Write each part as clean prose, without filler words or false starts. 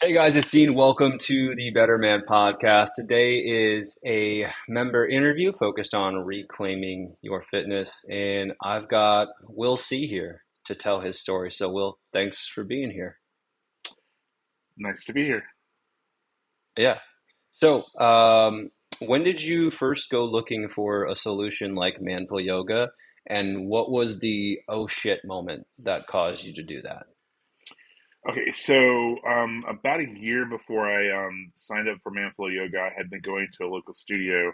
Hey guys, it's Dean. Welcome to the Better Man podcast. Today is a member interview focused on reclaiming your fitness, and I've got Will C here to tell his story. So, Will, thanks for being here. Nice to be here. Yeah. So, when did you first go looking for a solution like manful yoga, and what was the oh shit moment that caused you to do that? Okay, so about a year before I signed up for Manflow Yoga, I had been going to a local studio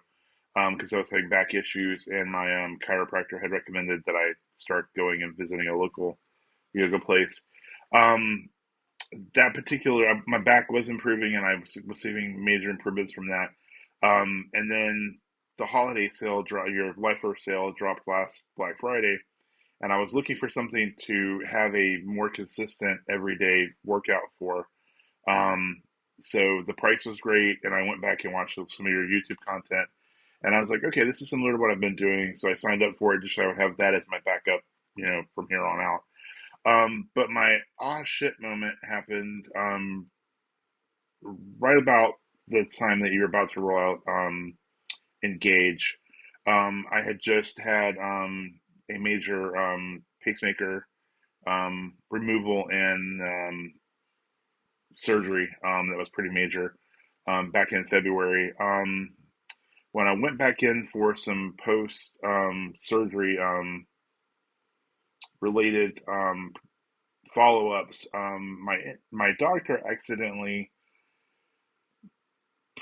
because I was having back issues, and my chiropractor had recommended that I start going and visiting a local yoga place. Um, that particular, my back was improving, and I was receiving major improvements from that. And then the holiday sale, your Lifer sale dropped last Black Friday, and I was looking for something to have a more consistent everyday workout for. Um, so the price was great, and I went back and watched some of your YouTube content, and I was like, okay, this is similar to what I've been doing. So I signed up for it just so I would have that as my backup, from here on out. But my shit moment happened right about the time that you're about to roll out Engage. I had just had a major pacemaker removal and surgery that was pretty major back in February. When I went back in for some post surgery related follow ups, my doctor accidentally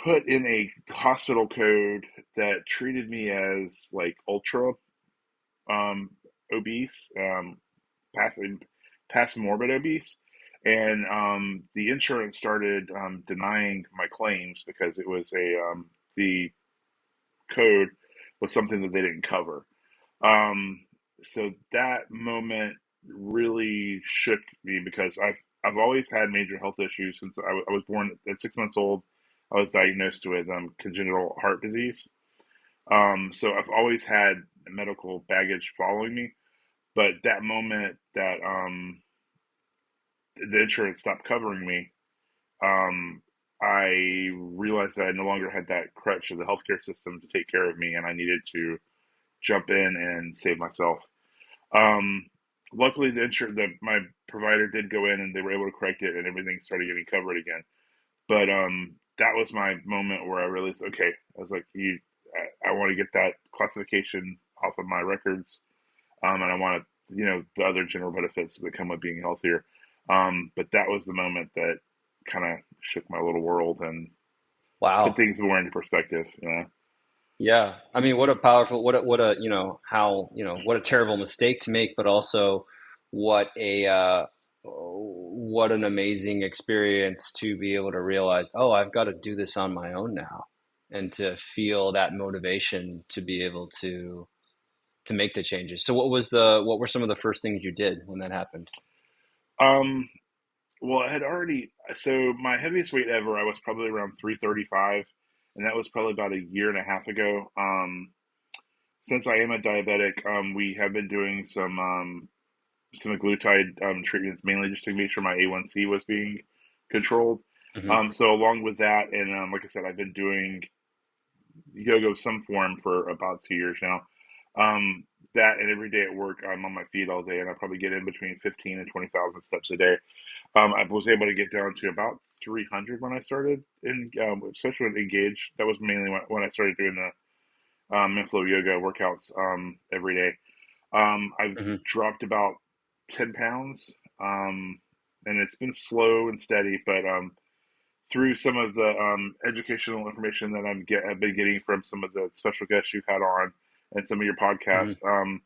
put in a hospital code that treated me as like ultra um, obese, past past morbid obese, and the insurance started denying my claims because it was the code was something that they didn't cover. Um, so that moment really shook me because I've always had major health issues since I was born at 6 months old. I was diagnosed with congenital heart disease. So I've always had medical baggage following me. But that moment that the insurance stopped covering me, um, I realized that I no longer had that crutch of the healthcare system to take care of me, and I needed to jump in and save myself. Um, Luckily, my provider did go in and they were able to correct it, and everything started getting covered again. But that was my moment where I realized, okay, I was like, I want to get that classification off of my records, and I want to, the other general benefits that come with being healthier. But that was the moment that kind of shook my little world and put Wow. things more into perspective. Yeah. I mean, what a powerful, what a terrible mistake to make, but also what an amazing experience to be able to realize, oh, I've got to do this on my own now, and to feel that motivation to be able to make the changes. So what were some of the first things you did when that happened? Um, well, I had already, so my heaviest weight ever, I was probably around 335, and that was probably about a year and a half ago. Since I am a diabetic, we have been doing some glutide treatments, mainly just to make sure my A1C was being controlled. Hmm. So along with that, and like I said, I've been doing yoga of some form for about 2 years now. That and every day at work, I'm on my feet all day, and I probably get in between 15 and 20,000 steps a day. I was able to get down to about 300 when I started especially with Engage. That was mainly when I started doing the Inflow yoga workouts every day. I've Hmm. dropped about 10 pounds, and it's been slow and steady, but through some of the educational information that I've been getting from some of the special guests you've had on and some of your podcasts, Hmm.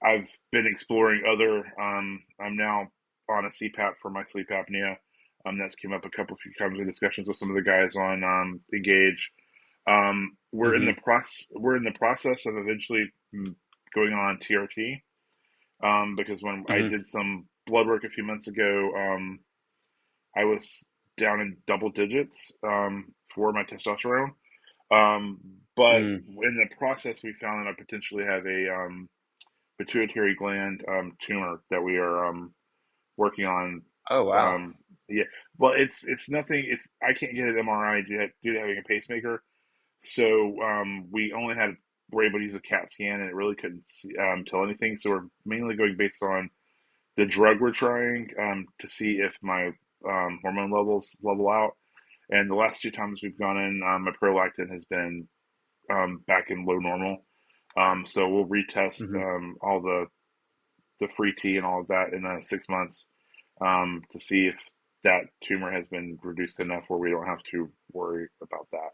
I've been exploring other. I'm now on a CPAP for my sleep apnea. That's came up a few times in discussions with some of the guys on Engage. Hmm. We're in the process of eventually going on TRT. Because when I Hmm. did some blood work a few months ago, I was down in double digits for my testosterone. Um, but Hmm. in the process, we found that I potentially have a pituitary gland tumor that we are working on Oh, wow. Yeah. Well, it's nothing. It's I can't get an MRI due to having a pacemaker. So we only had were able to use a CAT scan, and it really couldn't tell anything. So we're mainly going based on the drug we're trying to see if my hormone levels level out. And the last two times we've gone in, my prolactin has been back in low normal. So we'll retest Hmm. all the free T and all of that in 6 months to see if that tumor has been reduced enough where we don't have to worry about that.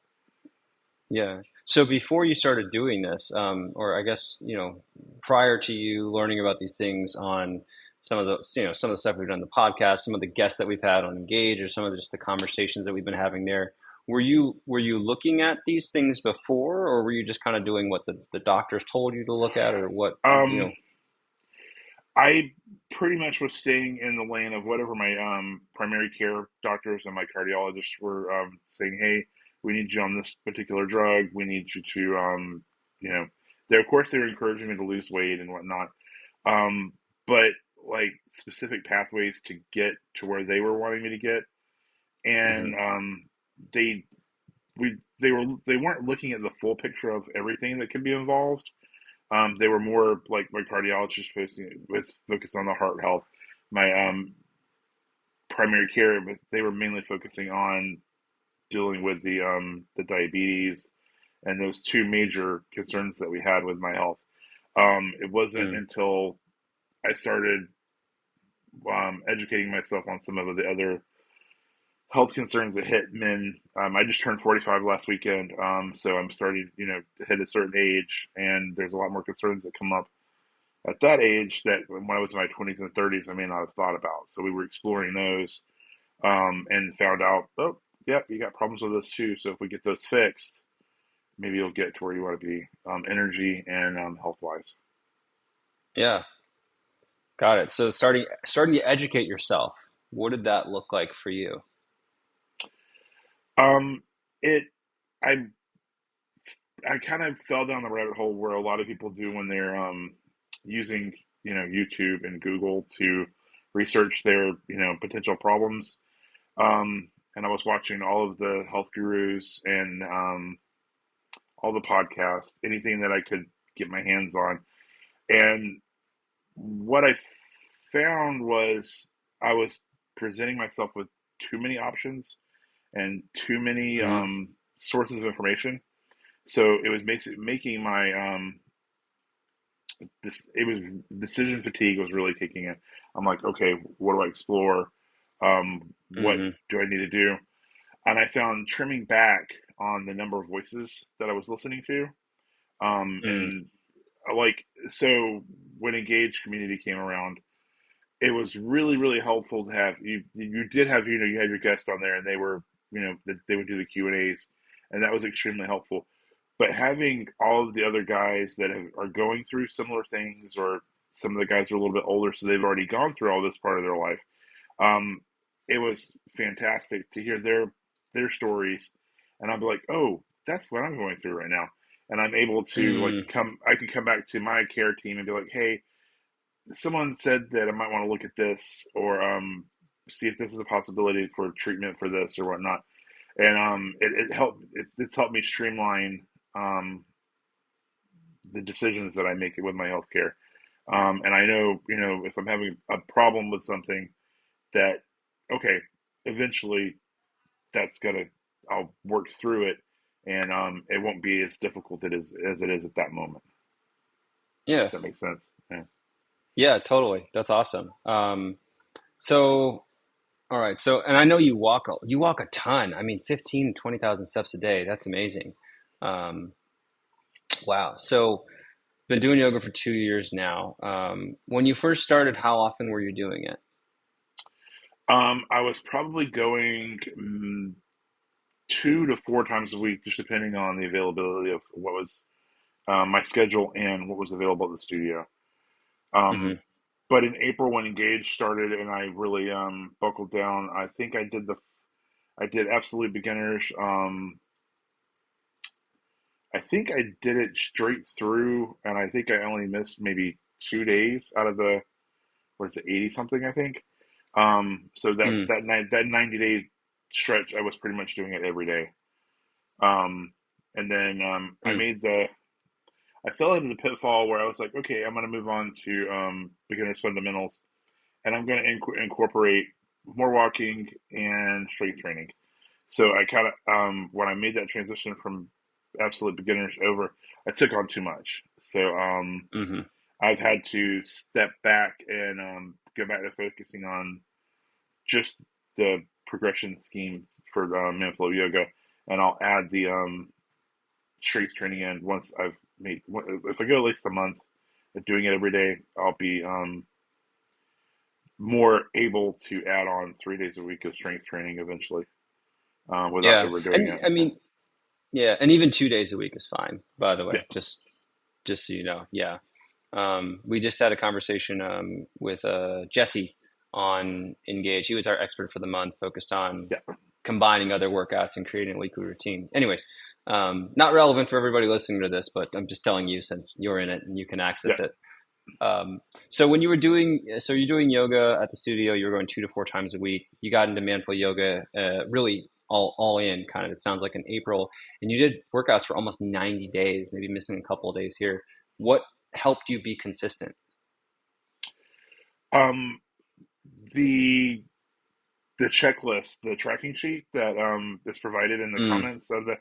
Yeah. So before you started doing this, or I guess, prior to you learning about these things on some of the, some of the stuff we've done on the podcast, some of the guests that we've had on Engage, or some of just the conversations that we've been having there, were you looking at these things before, or were you just kind of doing what the doctors told you to look at, or what, Um, I pretty much was staying in the lane of whatever my primary care doctors and my cardiologists were saying. Hey, we need you on this particular drug. We need you to, you know, they of course they were encouraging me to lose weight and whatnot. But like specific pathways to get to where they were wanting me to get, and Mhm. they they weren't looking at the full picture of everything that could be involved. They were more like my cardiologist was focused on the heart health. My primary care, but they were mainly focusing on dealing with the diabetes and those two major concerns that we had with my health. It wasn't Mm. until I started educating myself on some of the other health concerns that hit men. I just turned 45 last weekend, so I'm starting, to hit a certain age, and there's a lot more concerns that come up at that age that when I was in my 20s and 30s, I may not have thought about. So we were exploring those and found out, oh, yeah, you got problems with those too. So if we get those fixed, maybe you'll get to where you want to be, energy and health wise. Yeah, got it. So starting to educate yourself, what did that look like for you? Um, it, I, I kind of fell down the rabbit hole where a lot of people do when they're using, YouTube and Google to research their, potential problems. And I was watching all of the health gurus and all the podcasts, anything that I could get my hands on. And what I found was I was presenting myself with too many options and too many Hmm. sources of information. So it was basically making my this. It was decision fatigue was really kicking in. I'm like, okay, what do I explore? What Hmm. do I need to do? And I found trimming back on the number of voices that I was listening to. Mm. And like so when Engage community came around, it was really really helpful to have you did have you had your guests on there and they were they would do the Q&As, and that was extremely helpful. But having all of the other guys that are going through similar things, or some of the guys are a little bit older so they've already gone through all this part of their life, um, it was fantastic to hear their stories, and I'm like, oh, that's what I'm going through right now, and I'm able to like Mm. I can come back to my care team and be like, hey, someone said that I might want to look at this, or see if this is a possibility for treatment for this or whatnot, and it's helped me streamline the decisions that I make with my healthcare. And I know, if I'm having a problem with something, that okay, eventually that's gonna I'll work through it, and it won't be as difficult as it is at that moment. Yeah. If that makes sense. Yeah. Yeah, totally. That's awesome. So, all right. So, and I know you walk a ton. I mean, 15, 20,000 steps a day. That's amazing. Um, wow. So, been doing yoga for 2 years now. When you first started, how often were you doing it? I was probably going 2 to 4 times a week, just depending on the availability of what was my schedule and what was available at the studio. Um, Hmm. but in April, when Engage started and I really buckled down, I think I did absolute beginners. I think I did it straight through, and I think I only missed maybe 2 days out of the, what is it, 80 something, I think. So Mm, that 90-day stretch, I was pretty much doing it every day. Um, and then mm, I fell into the pitfall where I was like, okay, I'm going to move on to beginner's fundamentals, and I'm going to incorporate more walking and strength training. So I kind of when I made that transition from absolute beginners over, I took on too much. So hmm. I've had to step back and go back to focusing on just the progression scheme for Manflow Yoga, and I'll add the strength training in once I've made. If I go at least a month of doing it every day, I'll be more able to add on 3 days a week of strength training eventually, without Yeah. overdoing And it. I mean, yeah, and even 2 days a week is fine, by the Yeah, way, just so you know. Yeah. We just had a conversation with Jesse on Engage. He was our expert for the month, focused on yeah, combining other workouts and creating a weekly routine. Anyways, not relevant for everybody listening to this, but I'm just telling you since you're in it and you can yeah. access it. So when you were doing, so you're doing yoga at the studio, you were going 2 to 4 times a week. You got into manful yoga, really all in kind of. It sounds like in April, and you did workouts for almost 90 days, maybe missing a couple of days here. What helped you be consistent? Um, the the checklist, the tracking sheet that is provided in the Mm, comments of the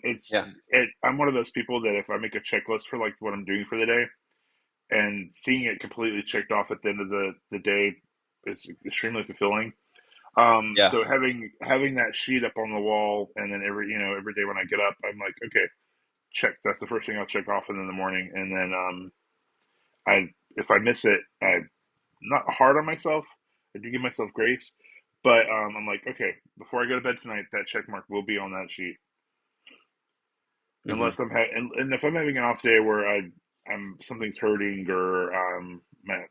it's yeah, it. I'm one of those people that if I make a checklist for like what I'm doing for the day, and seeing it completely checked off at the end of the day is extremely fulfilling. yeah, So having that sheet up on the wall, and then every day when I get up, I'm like, okay, check. That's the first thing I'll check off in the morning, and then I if I miss it, I'm not hard on myself. I do give myself grace, but I'm like, okay, before I go to bed tonight, that check mark will be on that sheet. hmm, Unless and if I'm having an off day where I'm something's hurting, or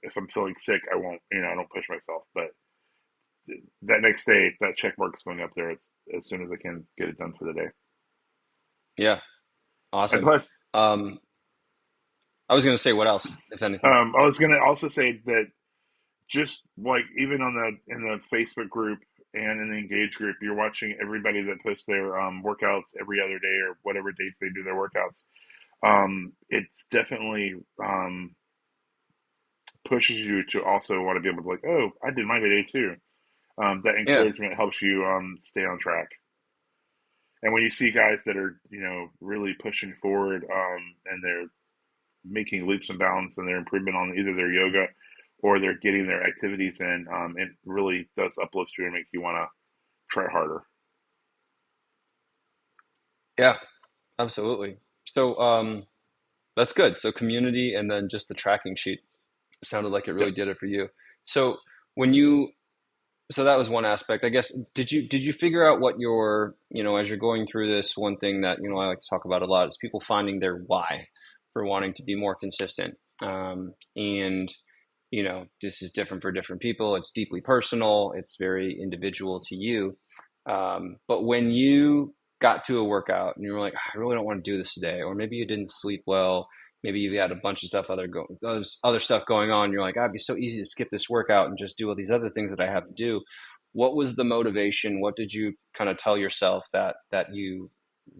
if I'm feeling sick, I won't, I don't push myself. But that next day, that check mark is going up there as soon as I can get it done for the day. yeah, And awesome. plus, Um, I was going to say what else, if anything. I was gonna also say that just like even on the Facebook group and in the Engage group, you're watching everybody that posts their workouts every other day or whatever days they do their workouts. It's definitely pushes you to also want to be able to like, oh, I did mine today too. That Yeah, encouragement helps you stay on track. And when you see guys that are really pushing forward, and they're making leaps and bounds and their improvement on either their yoga or they're getting their activities in, it really does uplift you and make you want to try harder. yeah, absolutely. So that's good. So community and then just the tracking sheet sounded like it Yep. really did it for you. So when you so that was one aspect. I guess did you figure out what your, as you're going through this, one thing that, I like to talk about a lot is people finding their why for wanting to be more consistent. And this is different for different people. It's deeply personal. It's very individual to you. But when you got to a workout and you were like, I really don't want to do this today, or maybe you didn't sleep well, maybe you had a bunch of other stuff going on. You're like, it'd be so easy to skip this workout and just do all these other things that I have to do. What was the motivation? What did you kind of tell yourself that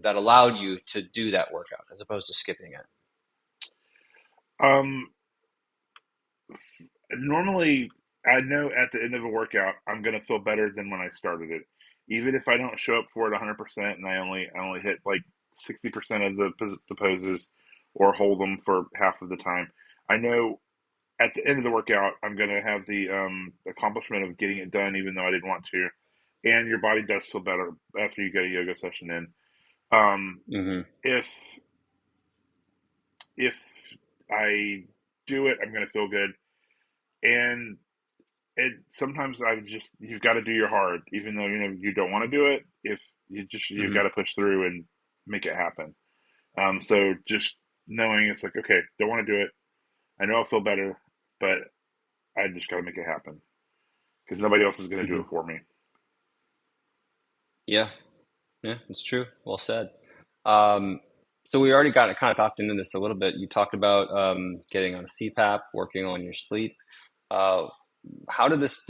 allowed you to do that workout as opposed to skipping it? Um, Normally, I know at the end of a workout, I'm going to feel better than when I started it. Even if I don't show up for it 100% and I only hit like 60% of the poses or hold them for half of the time, I know at the end of the workout, I'm going to have the accomplishment of getting it done, even though I didn't want to. And your body does feel better after you get a yoga session in. Um, Hmm. if if I do it, I'm going to feel good. And sometimes you've got to do your hard, even though you don't want to do it. If you've Hmm. got to push through and make it happen. So just knowing it's like, okay, don't want to do it. I know I'll feel better, but I just got to make it happen because nobody else is going to do Hmm. it for me. Yeah. Yeah, it's true. Well said. Um, so we already got kind of talked into this a little bit. You talked about getting on a CPAP, working on your sleep. Uh, how did this,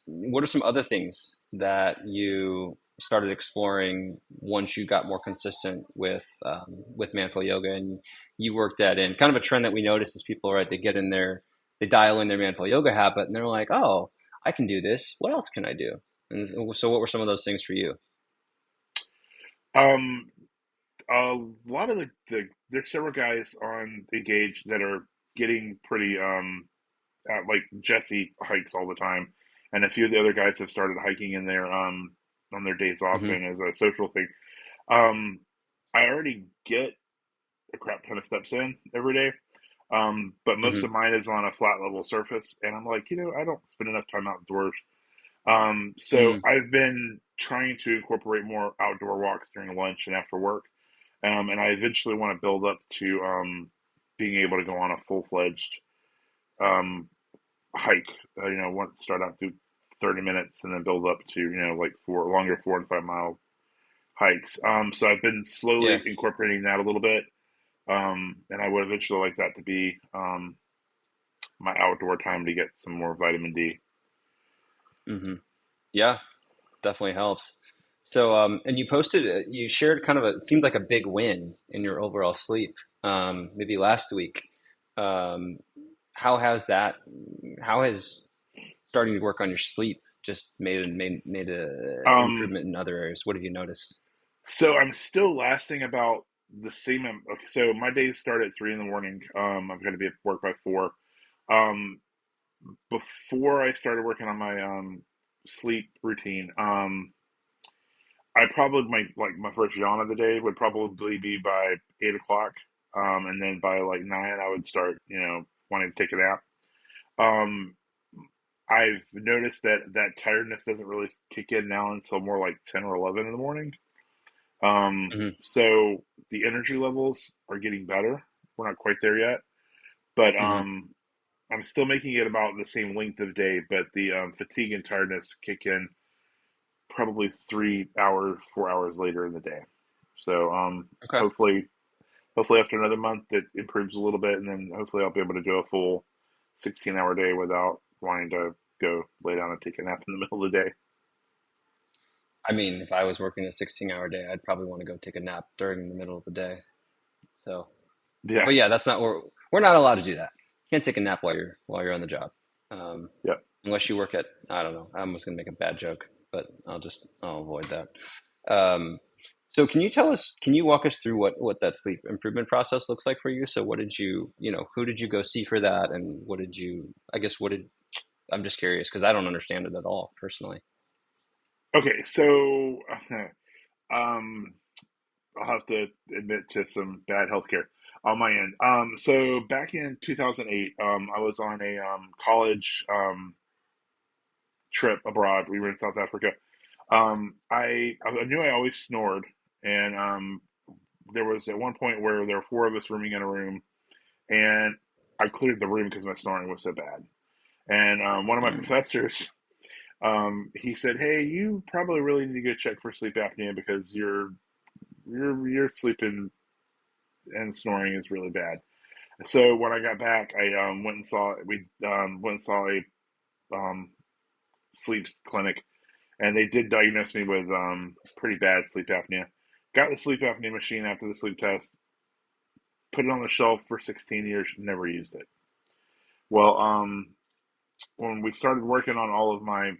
what are some other things that you started exploring once you got more consistent with manful yoga and you worked that in? Kind of a trend that we notice is people, right, they get in there, they dial in their manful yoga habit and they're like, oh, I can do this. What else can I do? And so what were some of those things for you? Um, a lot of there's several guys on Engage that are getting pretty like Jesse hikes all the time, and a few of the other guys have started hiking in their on their days off Hmm. and as a social thing. Um, I already get a crap ton of steps in every day. But most Hmm. of mine is on a flat level surface, and I'm like, I don't spend enough time outdoors. So Hmm. I've been trying to incorporate more outdoor walks during lunch and after work. And I eventually want to build up to being able to go on a full fledged um, hike. Want to start out through 30 minutes and then build up to like four longer 4 and 5 mile hikes. So I've been Yeah. slowly incorporating that a little bit, and I would eventually like that to be my outdoor time to get some more vitamin D. Hmm. Yeah, definitely helps. So, and you posted, you shared kind of it seemed like a big win in your overall sleep, maybe last week. Um, how has that, how has starting to work on your sleep just made a Um, improvement in other areas? What have you noticed? so I'm still lasting about the same. Okay, so my days start at 3 in the morning. I'm going to be at work by 4. Um, Before I started working on my sleep routine, I probably my first yawn of the day would probably be by 8 o'clock, and then by like 9 I would start wanting to take a nap. Um, I've noticed that that tiredness doesn't really kick in now until more like 10 or 11 in the morning. Hmm. So the energy levels are getting better. We're not quite there yet, but Hmm. I'm still making it about the same length of day. But the fatigue and tiredness kick in probably 3 hours, 4 hours later in the day. So Okay. hopefully after another month it improves a little bit, and then hopefully I'll be able to do a full 16-hour day without wanting to go lay down and take a nap in the middle of the day. I mean, if I was working a 16-hour day, I'd probably want to go take a nap during the middle of the day. So, Yeah, but yeah, that's not, we're not allowed to do that. Can't take a nap while you're on the job. Um, yeah. unless you work at, I don't know, I almost gonna make a bad joke, but I'll avoid that. Um, so can you walk us through what that sleep improvement process looks like for you? So what did who did you go see for that, and what did you, I guess, I'm just curious because I don't understand it at all personally. Okay, so um, I'll have to admit to some bad healthcare on my end. So back in 2008, I was on a college trip abroad. We were in South Africa. I knew I always snored, and there was at one point where there were four of us rooming in a room, and I cleared the room because my snoring was so bad. And one of my Mm, professors, he said, "Hey, you probably really need to go check for sleep apnea because you're sleeping and snoring is really bad." So when I got back, I went and saw a um, sleep clinic, and they did diagnose me with pretty bad sleep apnea. Got the sleep apnea machine after the sleep test, put it on the shelf for 16 years, never used it. Well, when we started working on all of my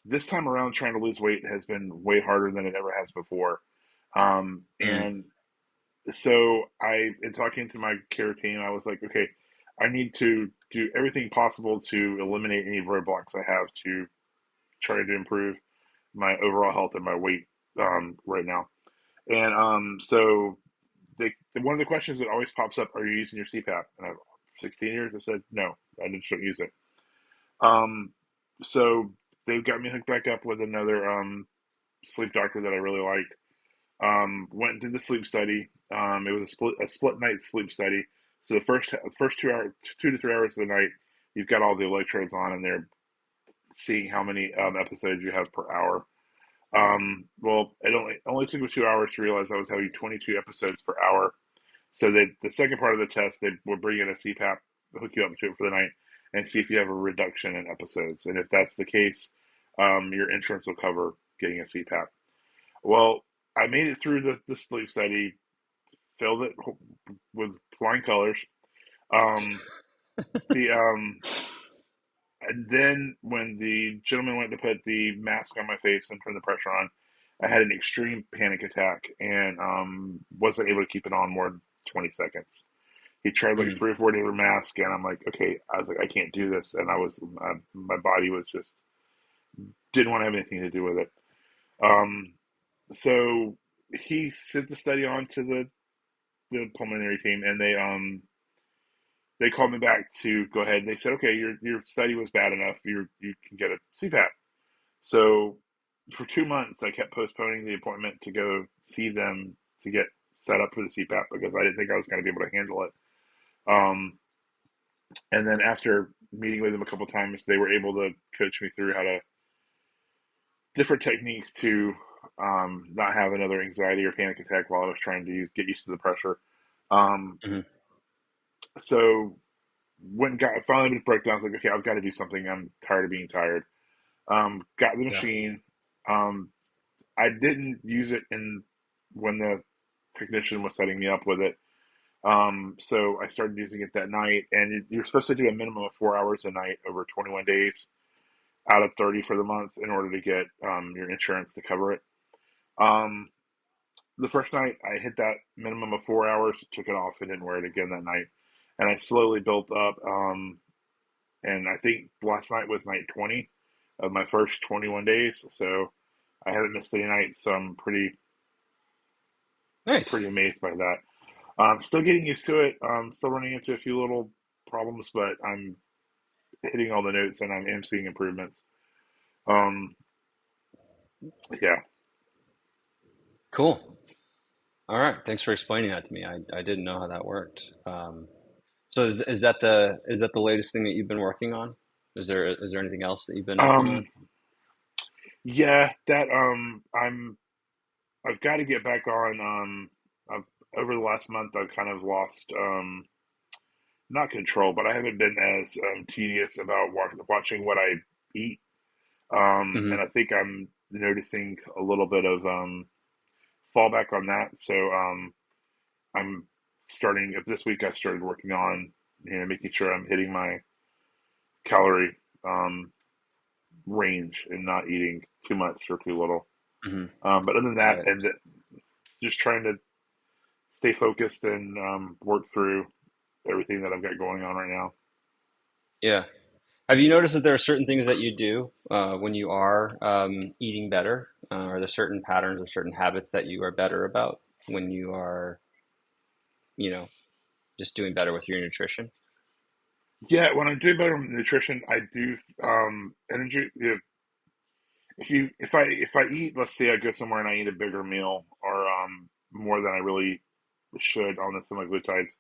this time around, trying to lose weight has been way harder than it ever has before. mm, And so in talking to my care team, I was like, okay, I need to do everything possible to eliminate any roadblocks I have to try to improve my overall health and my weight right now. And so one of the questions that always pops up: are you using your CPAP? And I've 16 years. I said no, I just don't use it. Um, so they've got me hooked back up with another sleep doctor that I really liked. Went and did the sleep study. It was a split night sleep study. So the first 2 hours, 2 to 3 hours of the night, you've got all the electrodes on, and they're seeing how many episodes you have per hour. Well, it only took me 2 hours to realize I was having 22 episodes per hour. So that the second part of the test, they would bring in a CPAP, hook you up to it for the night, and see if you have a reduction in episodes. And if that's the case, your insurance will cover getting a CPAP. Well, I made it through the sleep study, failed it with flying colors. Um, the And then when the gentleman went to put the mask on my face and turn the pressure on, I had an extreme panic attack and wasn't able to keep it on more than 20 seconds. He tried like Mm. 3 or 4 different masks, and I'm like, okay, I was like, I can't do this, and my body was just didn't want to have anything to do with it. Um, so he sent the study on to the pulmonary team, and they called me back to go ahead. And they said, okay, your study was bad enough. You can get a CPAP. So for 2 months, I kept postponing the appointment to go see them to get set up for the CPAP because I didn't think I was going to be able to handle it. Um, and then after meeting with them a couple of times, they were able to coach me through how to different techniques to not have another anxiety or panic attack while I was trying to get used to the pressure. Um, Hmm. so when got finally broke down, I was like, okay, I've got to do something. I'm tired of being tired. Got the Yeah. machine. Um, I didn't use it in when the technician was setting me up with it. So I started using it that night, and you're supposed to do a minimum of 4 hours a night over 21 days out of 30 for the month in order to get your insurance to cover it. Um, the first night I hit that minimum of 4 hours, took it off, and didn't wear it again that night. And I slowly built up, and I think last night was night 20 of my first 21 days. So I haven't missed any nights, so I'm pretty Nice. amazed by that. Still getting used to it. Still running into a few little problems, but I'm hitting all the notes and I'm seeing improvements. Um, yeah. Cool. All right. Thanks for explaining that to me. I didn't know how that worked. So is that the latest thing that you've been working on? Is there anything else that you've been working Um, on? yeah, that I've got to get back on. I've over the last month I've kind of lost not control, but I haven't been as tedious about watching what I eat. Hmm. And I think I'm noticing a little bit of fallback on that. So I'm starting this week. I started working on making sure I'm hitting my calorie um, range and not eating too much or too little. Hmm. But other than Got that, it. and just trying to stay focused and work through everything that I've got going on right now. Yeah. Have you noticed that there are certain things that you do when you are eating better? Are there certain patterns or certain habits that you are better about when you are, you know, just doing better with your nutrition? Yeah, when I'm doing better with nutrition, I do energy. If I eat, let's say I go somewhere and I eat a bigger meal or more than I really should on the semaglutides,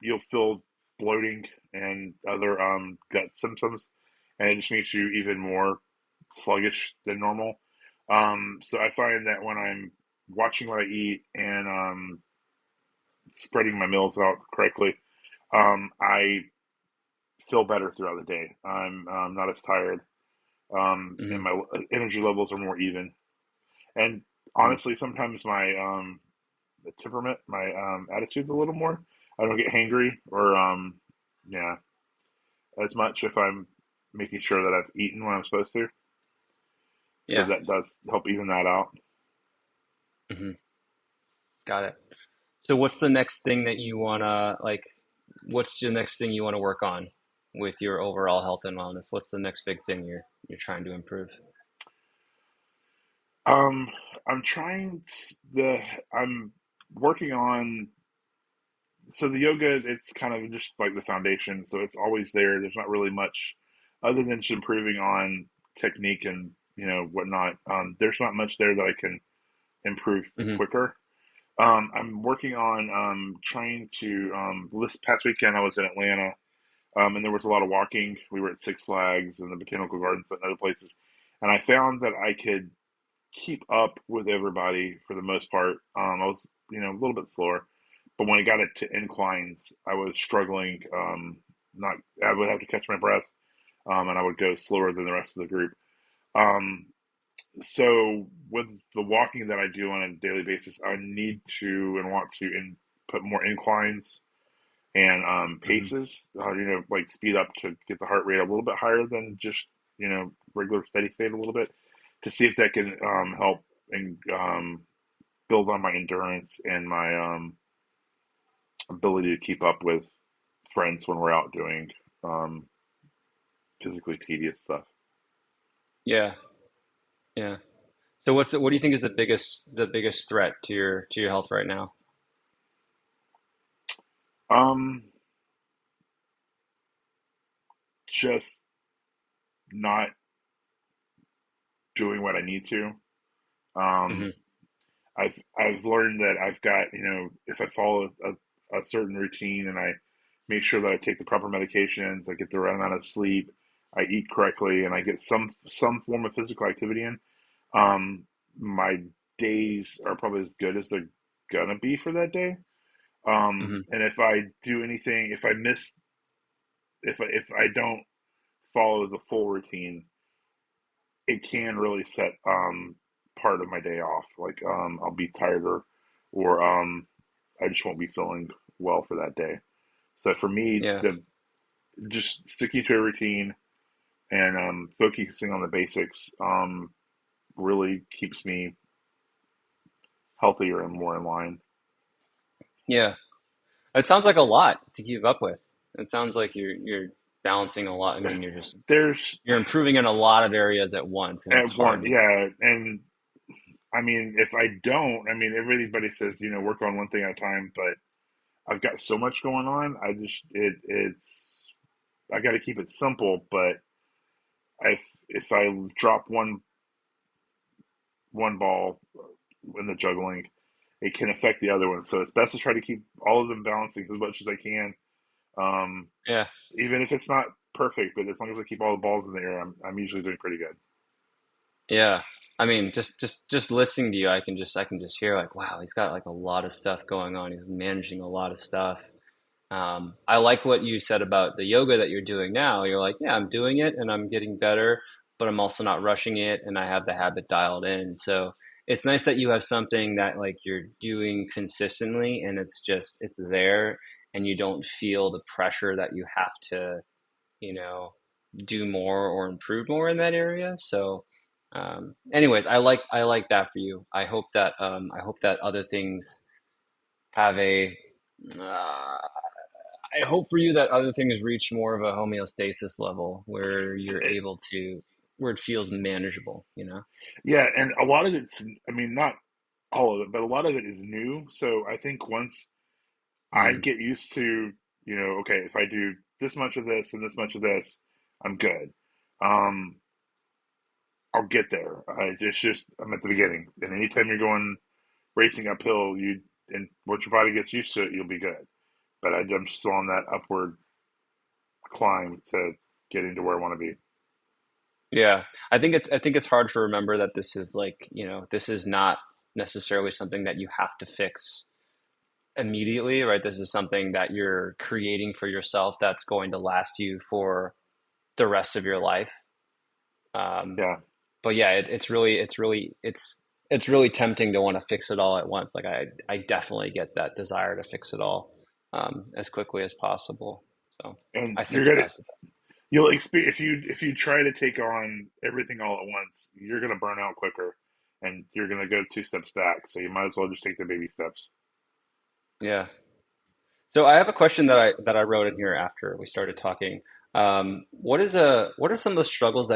you'll feel bloating and other gut symptoms, and it just makes you even more sluggish than normal. So I find that when I'm watching what I eat and spreading my meals out correctly, I feel better throughout the day. I'm not as tired, and Hmm. my energy levels are more even. And Hmm. honestly, sometimes my temperament, my attitude's a little more. I don't get hangry or yeah, as much if I'm making sure that I've eaten when I'm supposed to. So Yeah. that does help even that out. Hmm. Got it. So what's the next thing that you wanna like? What's the next thing you want to work on with your overall health and wellness? What's the next big thing you're trying to improve? Um, I'm trying the I'm working on the yoga. It's kind of just like the foundation, so it's always there. There's not really much other than just improving on technique and whatnot. There's not much there that I can improve Hmm. quicker. I'm working on trying to. This past weekend, I was in Atlanta, and there was a lot of walking. We were at Six Flags and the Botanical Gardens and other places, and I found that I could keep up with everybody for the most part. I was, a little bit slower, but when I got it to inclines, I was struggling. not I would have to catch my breath, and I would go slower than the rest of the group. Um, so with the walking that I do on a daily basis, I need to and want to put more inclines and Hmm. paces. Like speed up to get the heart rate a little bit higher than just regular steady state a little bit to see if that can help and build on my endurance and my ability to keep up with friends when we're out doing um, physically tedious stuff. Yeah, yeah. So what do you think is the biggest threat to your health right now? Um, just not doing what I need to. Um, Hmm. I've learned that I've got if I follow a certain routine and I make sure that I take the proper medications, I get the right amount of sleep, I eat correctly, and I get some form of physical activity in. Um, my days are probably as good as they're gonna be for that day. Hmm. And if I do anything, if I don't follow the full routine, it can really set part of my day off. Like I'll be tired or I just won't be feeling well for that day. So for me, Yeah. the just sticking to a routine and focusing on the basics really keeps me healthier and more in line. Yeah. It sounds like a lot to keep up with. It sounds like you're balancing a lot. I mean, There's you're improving in a lot of areas at once, and it's at one, hard. yeah, and I mean, if I don't, I mean, everybody says work on one thing at a time, but I've got so much going on. It's I got to keep it simple, but if I drop one ball in the juggling, it can affect the other one. So it's best to try to keep all of them balancing as much as I can. Um, Yeah. Even if it's not perfect, but as long as I keep all the balls in the air, I'm usually doing pretty good. Yeah. I mean, just listening to you, I can just hear like, wow, he's got like a lot of stuff going on. He's managing a lot of stuff. I like what you said about the yoga that you're doing now. You're like, yeah, I'm doing it and I'm getting better, but I'm also not rushing it and I have the habit dialed in. So it's nice that you have something that like you're doing consistently and it's there and you don't feel the pressure that you have to, you know, do more or improve more in that area. So, anyways, I like that for you. I hope that other things have a uh, I hope for you that other things reach more of a homeostasis level where you're able to, where it feels manageable, you know? Yeah, and a lot of it's, I mean, not all of it, but a lot of it is new. So I think once I Mm, get used to, okay, if I do this much of this and this much of this, I'm good. Um, I'll get there. It's just I'm at the beginning, and anytime you're going racing uphill, and once your body gets used to it, you'll be good. But I'm still on that upward climb to getting to where I want to be. yeah. I think it's hard to remember that this is like, this is not necessarily something that you have to fix immediately, right? This is something that you're creating for yourself that's going to last you for the rest of your life. Um, Yeah, but yeah, it's really tempting to want to fix it all at once. Like I definitely get that desire to fix it all as quickly as possible. So and I you're gonna sympathize with you'll experience if you try to take on everything all at once, you're gonna burn out quicker, and you're gonna go two steps back. So you might as well just take the baby steps. that. Yeah. So I have a question that I wrote in here after we started talking. What are some of the struggles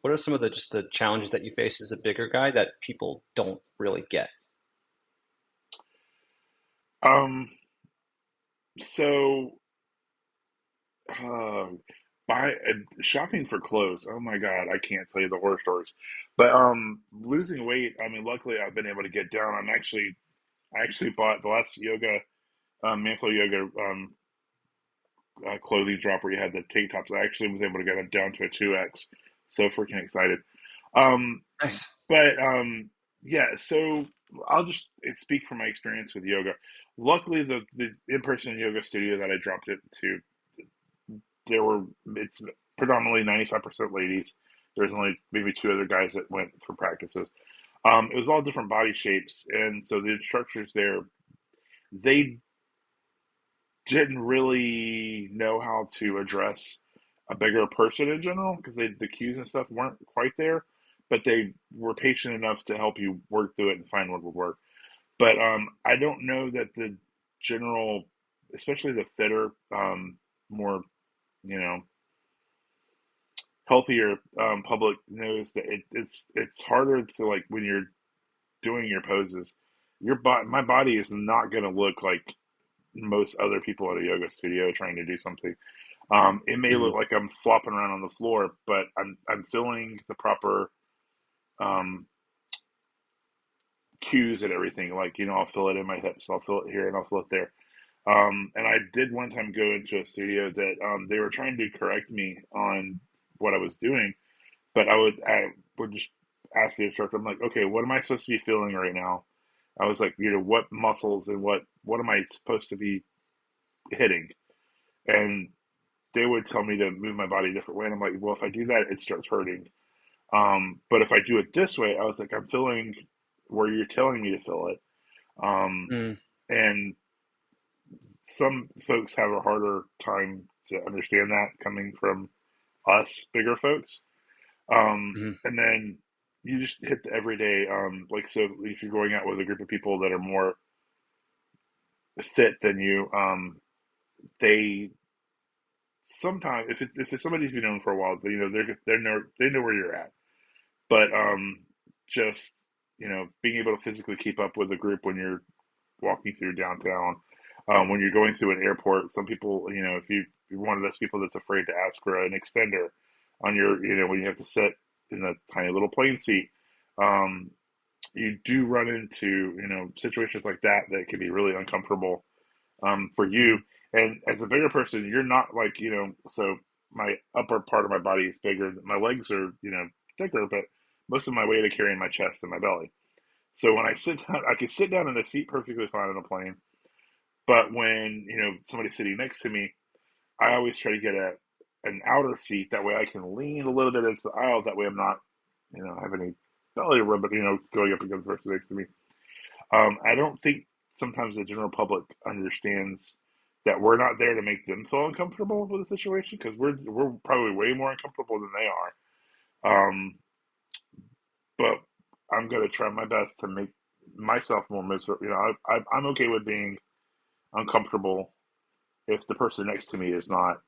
what are some of the just the challenges that you face as a bigger guy that people don't really get? Um, so uh, buy shopping for clothes. Oh my God, I can't tell you the horror stories. But losing weight. I mean, luckily I've been able to get down. I actually bought the last yoga, Manflow yoga clothing drop where you had the tank tops. I actually was able to get it down to a 2X. So freaking excited. Um, Nice. but yeah, so I'll just speak from my experience with yoga. Luckily, the in person yoga studio that I dropped it to there were it's predominantly 95% ladies. There's only maybe two other guys that went for practices. It was all different body shapes, and so the instructors there, they didn't really know how to address a bigger person in general because the cues and stuff weren't quite there, but they were patient enough to help you work through it and find what would work. But I don't know that the general, especially the fitter, more you know healthier public knows that it's harder to like when you're doing your poses. My body is not going to look like most other people at a yoga studio trying to do something. It may look Hmm. like I'm flopping around on the floor, but I'm feeling the proper um, cues and everything. Like I'll feel it in my hips, I'll feel it here, and I'll feel it there. And I did one time go into a studio that they were trying to correct me on what I was doing, but I would just ask the instructor, I'm like, okay, what am I supposed to be feeling right now? I was like, what muscles and what am I supposed to be hitting? And they would tell me to move my body a different way, and I'm like, well, if I do that, it starts hurting. But if I do it this way, I was like, I'm feeling where you're telling me to feel it. Mm. And some folks have a harder time to understand that coming from us bigger folks. Hmm. And then you just hit the everyday, like, so if you're going out with a group of people that are more fit than you, they sometimes, if it's somebody who's been known for a while, they know where you're at. But just being able to physically keep up with a group when you're walking through downtown, when you're going through an airport, some people, if you're one of those people that's afraid to ask for an extender on your, when you have to sit in a tiny little plane seat, um, you do run into, situations like that that can be really uncomfortable for you. Hmm. And as a bigger person, you're not like, so my upper part of my body is bigger. My legs are, thicker, but most of my weight I carry in my chest and my belly. So when I sit down, I can sit down in a seat perfectly fine on a plane. But when, somebody's sitting next to me, I always try to get an outer seat. That way I can lean a little bit into the aisle. That way I'm not, have any belly rub, but, going up against the person next to me. I don't think sometimes the general public understands that we're not there to make them feel uncomfortable with the situation because we're probably way more uncomfortable than they are. But I'm gonna try my best to make myself more miserable. I'm okay with being uncomfortable if the person next to me is not.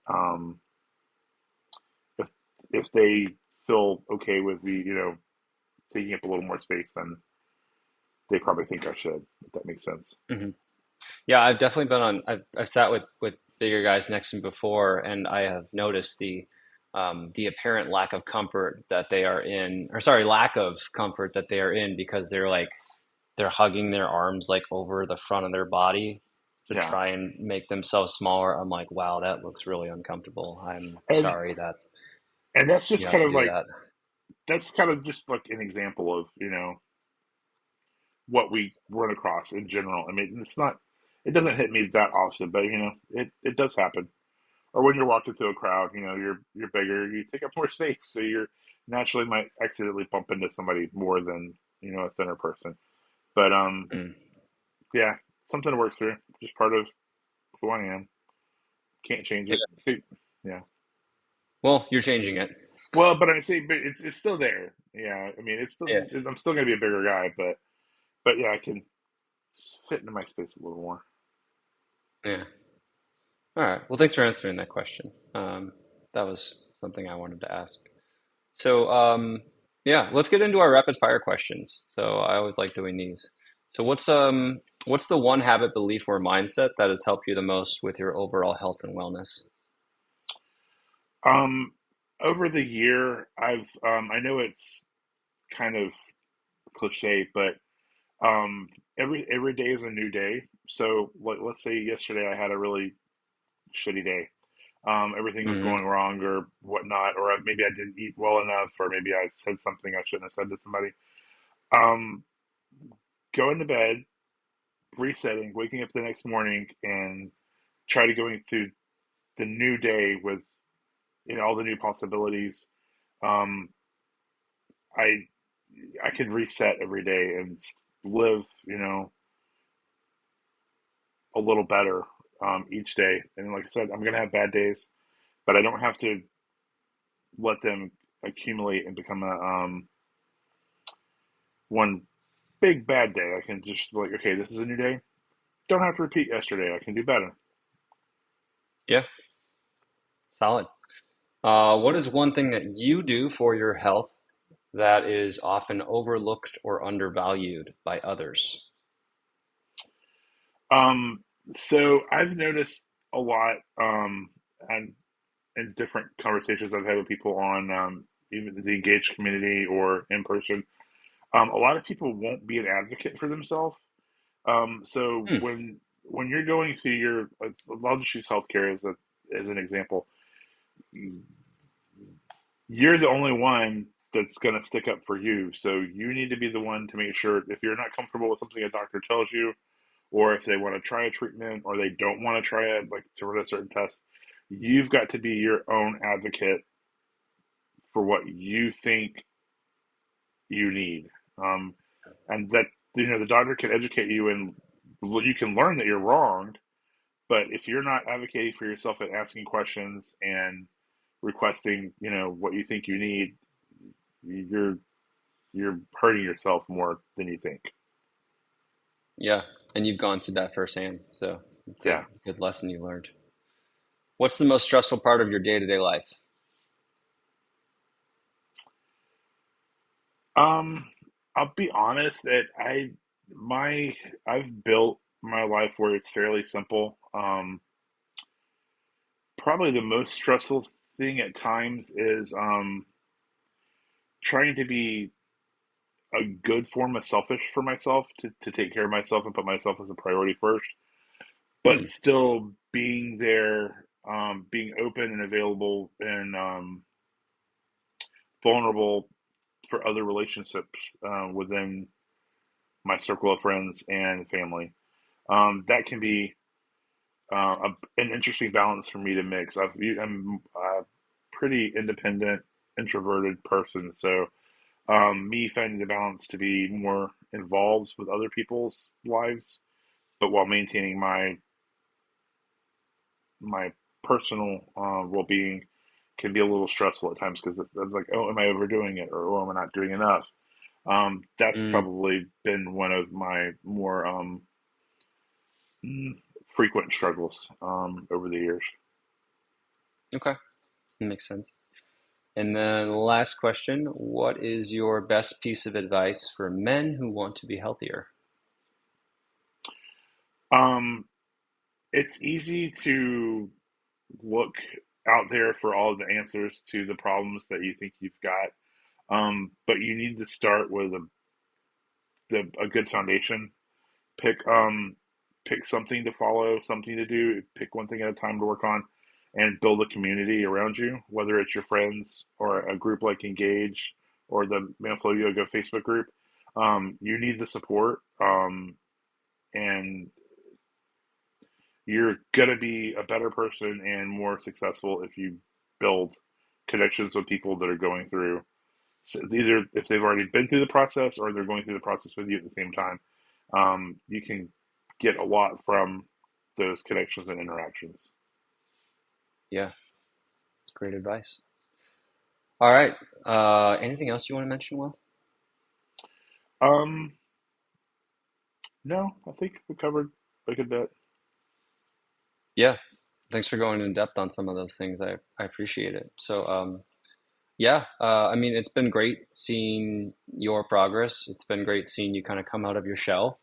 If if they feel okay with me, taking up a little more space, then they probably think I should. If that makes sense. Hmm. Yeah, I've definitely been on. I've sat with bigger guys next to me before, and I have noticed the apparent lack of comfort that they are in, or sorry, lack of comfort that they are in because they're hugging their arms like over the front of their body to Yeah, try and make themselves smaller. I'm like, wow, that looks really uncomfortable. I'm and sorry that and that's you just have kind to of do like that. that's kind of just like an example of what we run across in general. I mean, it doesn't hit me that often, but it does happen. Or when you're walking through a crowd, you're bigger, you take up more space, so you're naturally might accidentally bump into somebody more than a thinner person. But Mm. yeah, something to work through. Just part of who I am. Can't change Yeah. it. Yeah. Well, you're changing it. Well, but I say, but it's still there. Yeah, I mean, Yeah. I'm still gonna be a bigger guy, but yeah, I can fit into my space a little more. Yeah. All right. Well, thanks for answering that question. That was something I wanted to ask. So, yeah, let's get into our rapid fire questions. So, I always like doing these. So, what's the one habit, belief, or mindset that has helped you the most with your overall health and wellness? Um, Over the year, I know it's kind of cliche, but um, every day is a new day. So, let's say yesterday I had a really shitty day. Everything was Hmm. going wrong or whatnot, or maybe I didn't eat well enough, or maybe I said something I shouldn't have said to somebody. Um, Going to bed, resetting, waking up the next morning, and try to going through the new day with all the new possibilities. Um, I I could reset every day and live, a little better each day. And like I said, I'm gonna have bad days, but I don't have to let them accumulate and become a one big bad day. I can just be like, okay, this is a new day. Don't have to repeat yesterday. I can do better. Yeah, solid. What is one thing that you do for your health that is often overlooked or undervalued by others? Um, so I've noticed a lot, and in different conversations I've had with people on even the engaged community or in person. A lot of people won't be an advocate for themselves. So Hmm. when you're going through your, I'll just use healthcare as an example. You're the only one that's going to stick up for you. So you need to be the one to make sure if you're not comfortable with something a doctor tells you, or if they want to try a treatment, or they don't want to try it, like to run a certain test, you've got to be your own advocate for what you think you need. Um, and that, the doctor can educate you and you can learn that you're wrong. But if you're not advocating for yourself and asking questions and requesting, what you think you need, you're you're hurting yourself more than you think. Yeah, and you've gone through that firsthand, so it's a Yeah. good lesson you learned. What's the most stressful part of your day-to-day life? Um, I'll be honest that my I've built my life where it's fairly simple. Probably the most stressful thing at times is trying to be a good form of selfish for myself to take care of myself and put myself as a priority first, but Hmm. still being there, being open and available and vulnerable for other relationships within my circle of friends and family. That can be an interesting balance for me to mix. I'm a pretty independent, introverted person, so me finding the balance to be more involved with other people's lives, but while maintaining my personal well-being can be a little stressful at times because it's like, oh, am I overdoing it, or oh, am I not doing enough? That's Mm, probably been one of my more frequent struggles over the years. okay, that makes sense. And then last question, what is your best piece of advice for men who want to be healthier? Um, it's easy to look out there for all the answers to the problems that you think you've got, but you need to start with a good foundation. Pick pick something to follow, something to do. Pick one thing at a time to work on, and build a community around you. Whether it's your friends or a group like Engage or the Manflow Yoga Facebook group, you need the support, and you're gonna be a better person and more successful if you build connections with people that are going through, either if they've already been through the process or they're going through the process with you at the same time. You can get a lot from those connections and interactions. Yeah, it's great advice. All right. Anything else you want to mention, Will? Um, no, I think we covered a good bit. Yeah, thanks for going in depth on some of those things. I appreciate it. So, yeah, I mean, it's been great seeing your progress. It's been great seeing you kind of come out of your shell.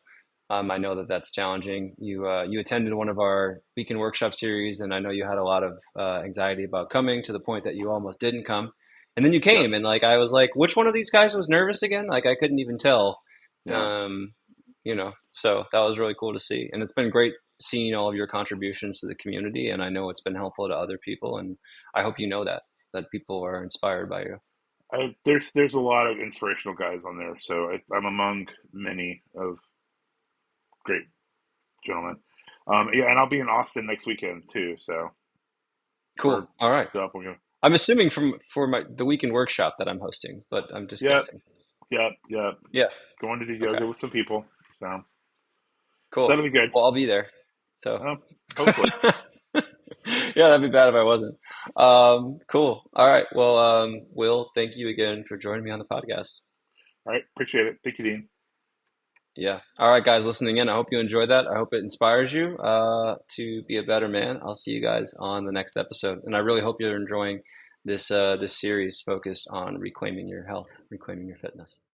I know that that's challenging. You attended one of our weekend workshop series, and I know you had a lot of anxiety about coming to the point that you almost didn't come. And then you Yep. came, and like I was like, which one of these guys was nervous again? Like I couldn't even tell. Yeah. Um, so that was really cool to see, and it's been great seeing all of your contributions to the community. And I know it's been helpful to other people, and I hope you know that people are inspired by you. There's a lot of inspirational guys on there, so I'm among many of great gentlemen. Yeah, and I'll be in Austin next weekend too. So for Cool. All right. the doppelganger. I'm assuming from for my the weekend workshop that I'm hosting, but I'm just Yep, guessing. yep. Yeah. Going to do Okay. yoga with some people. So Cool. that'll be good. Well, I'll be there. So, Hopefully. yeah, that'd be bad if I wasn't. Cool. All right. Well, Will, thank you again for joining me on the podcast. All right. Appreciate it. Thank you, Dean. Yeah. All right, guys, listening in. I hope you enjoyed that. I hope it inspires you to be a better man. I'll see you guys on the next episode, and I really hope you're enjoying this series focused on reclaiming your health, reclaiming your fitness.